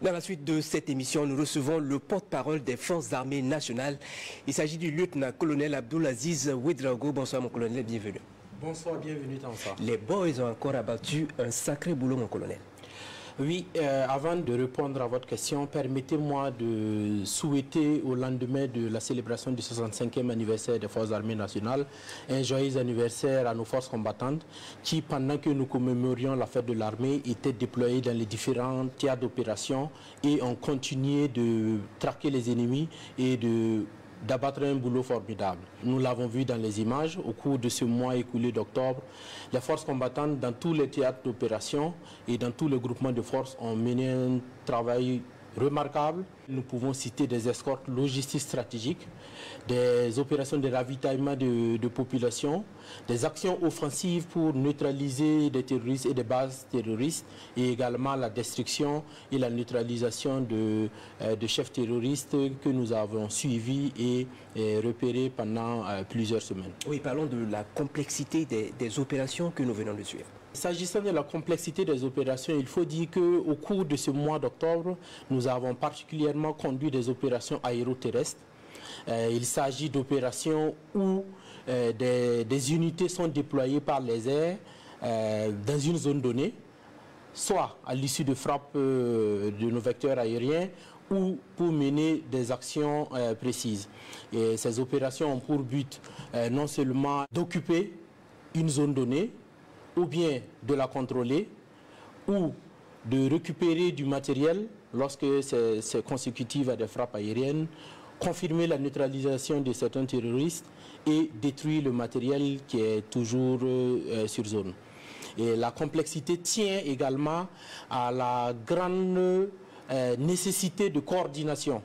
Dans la suite de cette émission, nous recevons le porte-parole des forces armées nationales. Il s'agit du lieutenant-colonel Abdulaziz Ouedraogo. Bonsoir mon colonel, bienvenue. Bonsoir, bienvenue Tansa. Les boys ont encore abattu un sacré boulot mon colonel. Oui, avant de répondre à votre question, permettez-moi de souhaiter au lendemain de la célébration du 65e anniversaire des Forces armées nationales un joyeux anniversaire à nos forces combattantes qui, pendant que nous commémorions la fête de l'armée, étaient déployées dans les différents théâtres d'opération et ont continué de traquer les ennemis et d'abattre un boulot formidable. Nous l'avons vu dans les images au cours de ce mois écoulé d'octobre. Les forces combattantes dans tous les théâtres d'opération et dans tous les groupements de forces ont mené un travail remarquable. Nous pouvons citer des escortes logistiques stratégiques, des opérations de ravitaillement de population, des actions offensives pour neutraliser des terroristes et des bases terroristes et également la destruction et la neutralisation de chefs terroristes que nous avons suivis et repérés pendant plusieurs semaines. Oui, parlons de la complexité des opérations que nous venons de suivre. S'agissant de la complexité des opérations, il faut dire qu'au cours de ce mois d'octobre, nous avons particulièrement conduit des opérations aéroterrestres. Il s'agit d'opérations où des unités sont déployées par les airs dans une zone donnée, soit à l'issue de frappes de nos vecteurs aériens ou pour mener des actions précises. Et ces opérations ont pour but non seulement d'occuper une zone donnée, ou bien de la contrôler, ou de récupérer du matériel lorsque c'est consécutif à des frappes aériennes, confirmer la neutralisation de certains terroristes et détruire le matériel qui est toujours sur zone. Et la complexité tient également à la grande nécessité de coordination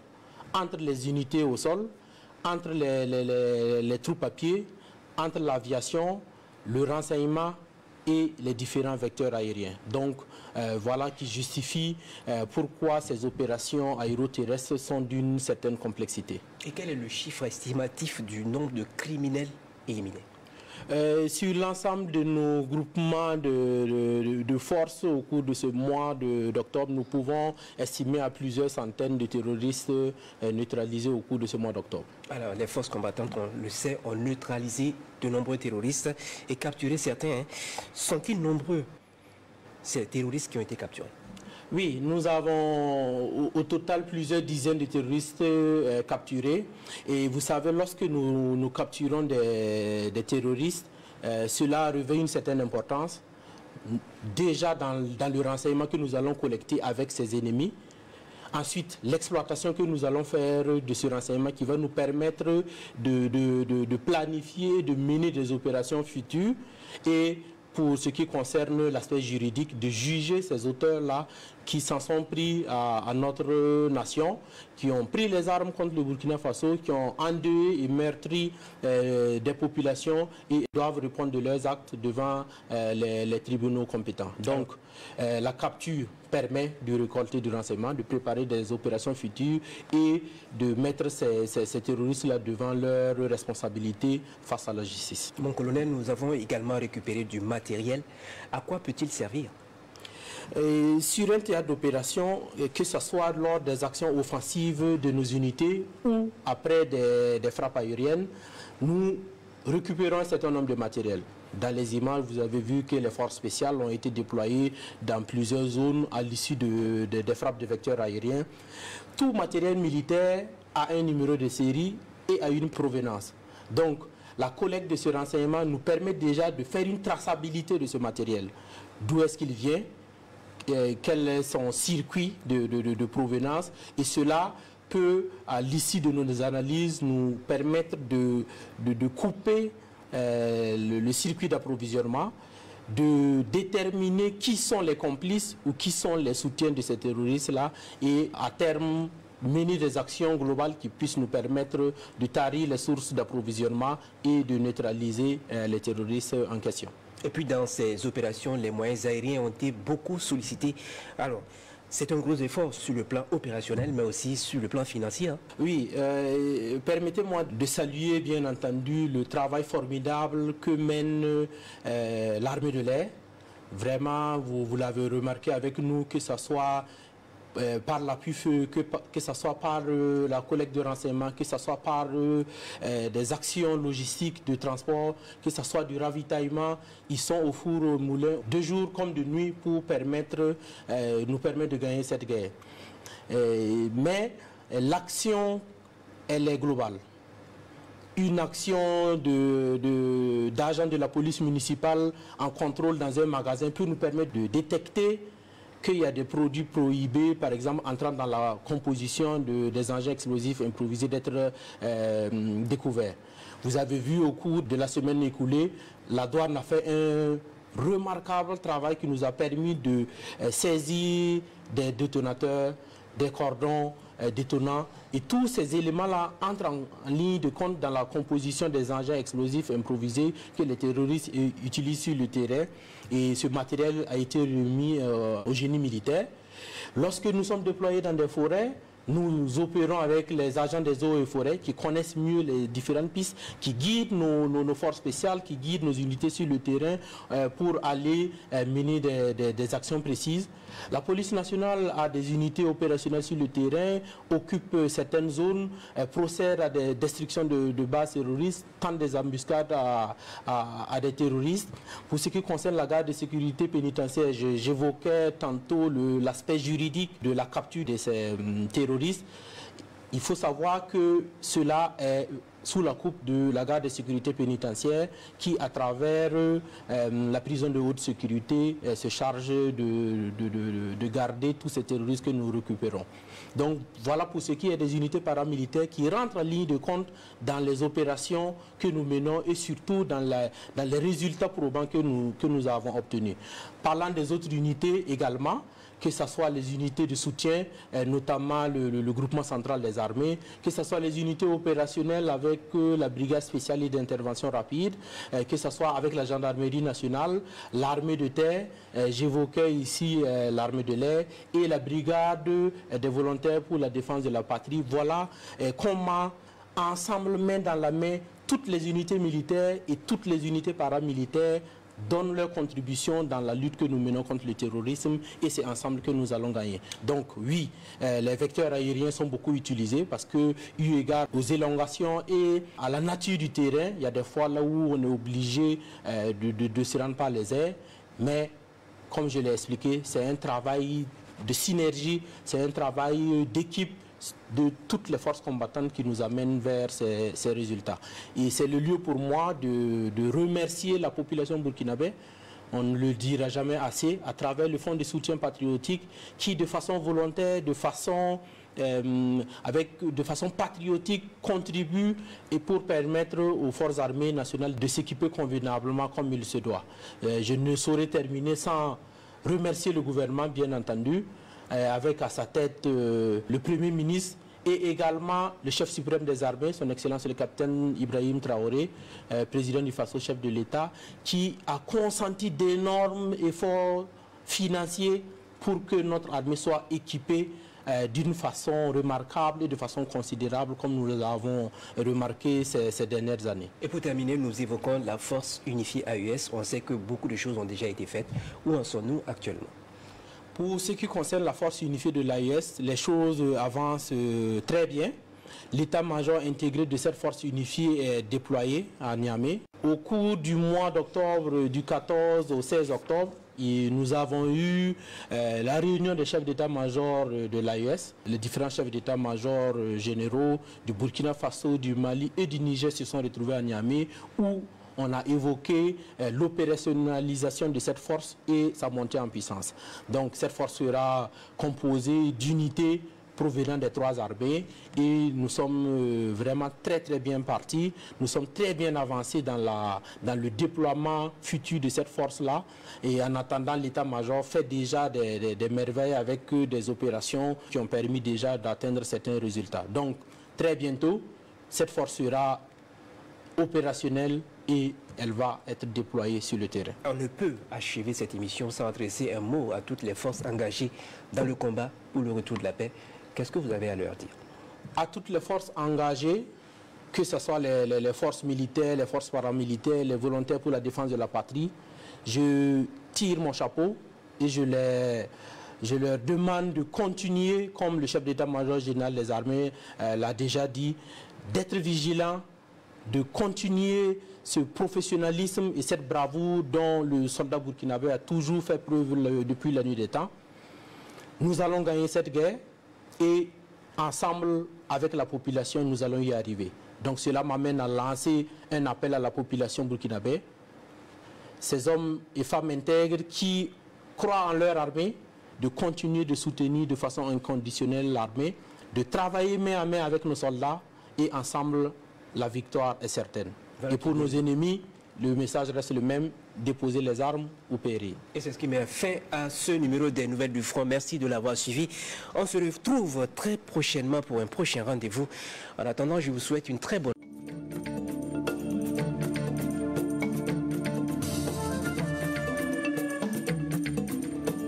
entre les unités au sol, entre les troupes à pied, entre l'aviation, le renseignement et les différents vecteurs aériens. Donc voilà qui justifie pourquoi ces opérations aéroterrestres sont d'une certaine complexité. Et quel est le chiffre estimatif du nombre de criminels éliminés? Sur l'ensemble de nos groupements de forces au cours de ce mois d'octobre, nous pouvons estimer à plusieurs centaines de terroristes neutralisés au cours de ce mois d'octobre. Alors, les forces combattantes, on le sait, ont neutralisé de nombreux terroristes et capturé certains. Sont-ils nombreux, ces terroristes qui ont été capturés? Oui, nous avons au total plusieurs dizaines de terroristes capturés. Et vous savez, lorsque nous capturons des terroristes, cela revêt une certaine importance. Déjà dans le renseignement que nous allons collecter avec ces ennemis. Ensuite, l'exploitation que nous allons faire de ce renseignement qui va nous permettre de planifier, de mener des opérations futures et pour ce qui concerne l'aspect juridique, de juger ces auteurs-là qui s'en sont pris à notre nation, qui ont pris les armes contre le Burkina Faso, qui ont endeuillé et meurtri des populations et doivent répondre de leurs actes devant les tribunaux compétents. Donc, la capture permet de récolter du renseignement, de préparer des opérations futures et de mettre ces terroristes-là devant leurs responsabilités face à la justice. Mon colonel, nous avons également récupéré du matériel. À quoi peut-il servir? Sur un théâtre d'opération, que ce soit lors des actions offensives de nos unités ou après des frappes aériennes, nous récupérons un certain nombre de matériel. Dans les images, vous avez vu que les forces spéciales ont été déployées dans plusieurs zones à l'issue des frappes de vecteurs aériens. Tout matériel militaire a un numéro de série et a une provenance. Donc, la collecte de ce renseignement nous permet déjà de faire une traçabilité de ce matériel. D'où est-ce qu'il vient, quel est son circuit de provenance, et cela peut, à l'issue de nos analyses, nous permettre de couper le circuit d'approvisionnement, de déterminer qui sont les complices ou qui sont les soutiens de ces terroristes-là et à terme mener des actions globales qui puissent nous permettre de tarir les sources d'approvisionnement et de neutraliser les terroristes en question. Et puis dans ces opérations, les moyens aériens ont été beaucoup sollicités. Alors, c'est un gros effort sur le plan opérationnel, mais aussi sur le plan financier. Oui, permettez-moi de saluer bien entendu le travail formidable que mène l'armée de l'air. Vraiment, vous l'avez remarqué avec nous, que ce soit par l'appui feu, que ce soit par la collecte de renseignements, que ce soit par des actions logistiques de transport, que ce soit du ravitaillement, ils sont au four au moulin de jour comme de nuit pour nous permettre de gagner cette guerre. Mais l'action, elle est globale. Une action d'agent de la police municipale en contrôle dans un magasin peut nous permettre de détecter qu'il y a des produits prohibés, par exemple, entrant dans la composition des engins explosifs improvisés d'être découverts. Vous avez vu au cours de la semaine écoulée, la douane a fait un remarquable travail qui nous a permis de saisir des détonateurs, des cordons détonants. Et tous ces éléments-là entrent en ligne de compte dans la composition des engins explosifs improvisés que les terroristes utilisent sur le terrain. Et ce matériel a été remis au génie militaire. Lorsque nous sommes déployés dans des forêts, nous opérons avec les agents des eaux et forêts qui connaissent mieux les différentes pistes, qui guident nos forces spéciales, qui guident nos unités sur le terrain pour aller mener des actions précises. La police nationale a des unités opérationnelles sur le terrain, occupe certaines zones, procède à des destructions de bases terroristes, tente des embuscades à des terroristes. Pour ce qui concerne la garde de sécurité pénitentiaire, j'évoquais tantôt l'aspect juridique de la capture de ces terroristes. Il faut savoir que cela est sous la coupe de la garde de sécurité pénitentiaire qui, à travers la prison de haute sécurité, se charge de garder tous ces terroristes que nous récupérons. Donc voilà pour ce qui est des unités paramilitaires qui rentrent en ligne de compte dans les opérations que nous menons et surtout dans les résultats probants que nous avons obtenus. Parlant des autres unités également, que ce soit les unités de soutien, notamment le groupement central des armées, que ce soit les unités opérationnelles avec la brigade spéciale et d'intervention rapide, que ce soit avec la gendarmerie nationale, l'armée de terre, j'évoquais ici l'armée de l'air et la brigade des volontaires pour la défense de la patrie. Voilà comment, ensemble, main dans la main, toutes les unités militaires et toutes les unités paramilitaires donnent leur contribution dans la lutte que nous menons contre le terrorisme et c'est ensemble que nous allons gagner. Donc oui, les vecteurs aériens sont beaucoup utilisés parce que, eu égard aux élongations et à la nature du terrain, il y a des fois là où on est obligé de se rendre par les airs, mais comme je l'ai expliqué, c'est un travail de synergie, c'est un travail d'équipe de toutes les forces combattantes qui nous amènent vers ces résultats. Et c'est le lieu pour moi de remercier la population burkinabé, on ne le dira jamais assez, à travers le Fonds de soutien patriotique qui, de façon volontaire, de façon patriotique, contribue et pour permettre aux forces armées nationales de s'équiper convenablement comme il se doit. Je ne saurais terminer sans remercier le gouvernement, bien entendu, avec à sa tête le Premier ministre et également le chef suprême des armées, son Excellence le capitaine Ibrahim Traoré, président du Faso, chef de l'État, qui a consenti d'énormes efforts financiers pour que notre armée soit équipée d'une façon remarquable et de façon considérable, comme nous l'avons remarqué ces dernières années. Et pour terminer, nous évoquons la force unifiée AES. On sait que beaucoup de choses ont déjà été faites. Où en sommes-nous actuellement ? Pour ce qui concerne la force unifiée de l'AES, les choses avancent très bien. L'état-major intégré de cette force unifiée est déployé à Niamey. Au cours du mois d'octobre, du 14 au 16 octobre, nous avons eu la réunion des chefs d'état-major de l'AES. Les différents chefs d'état-major généraux du Burkina Faso, du Mali et du Niger se sont retrouvés à Niamey où on a évoqué l'opérationnalisation de cette force et sa montée en puissance. Donc cette force sera composée d'unités provenant des trois armées et nous sommes vraiment très bien partis. Nous sommes très bien avancés dans le déploiement futur de cette force-là et en attendant l'état-major fait déjà des merveilles avec des opérations qui ont permis déjà d'atteindre certains résultats. Donc très bientôt, cette force sera opérationnelle et elle va être déployée sur le terrain. On ne peut achever cette émission sans adresser un mot à toutes les forces engagées dans le combat pour le retour de la paix. Qu'est-ce que vous avez à leur dire? À toutes les forces engagées, que ce soit les forces militaires, les forces paramilitaires, les volontaires pour la défense de la patrie, je tire mon chapeau et je je leur demande de continuer, comme le chef d'état-major général des armées l'a déjà dit, d'être vigilants, de continuer ce professionnalisme et cette bravoure dont le soldat burkinabé a toujours fait preuve depuis la nuit des temps. Nous allons gagner cette guerre et ensemble avec la population, nous allons y arriver. Donc cela m'amène à lancer un appel à la population burkinabé, ces hommes et femmes intègres qui croient en leur armée, de continuer de soutenir de façon inconditionnelle l'armée, de travailler main à main avec nos soldats et ensemble, la victoire est certaine. Et pour nos ennemis, le message reste le même, déposer les armes ou périr. Et c'est ce qui met fin à ce numéro des Nouvelles du Front. Merci de l'avoir suivi. On se retrouve très prochainement pour un prochain rendez-vous. En attendant, je vous souhaite une très bonne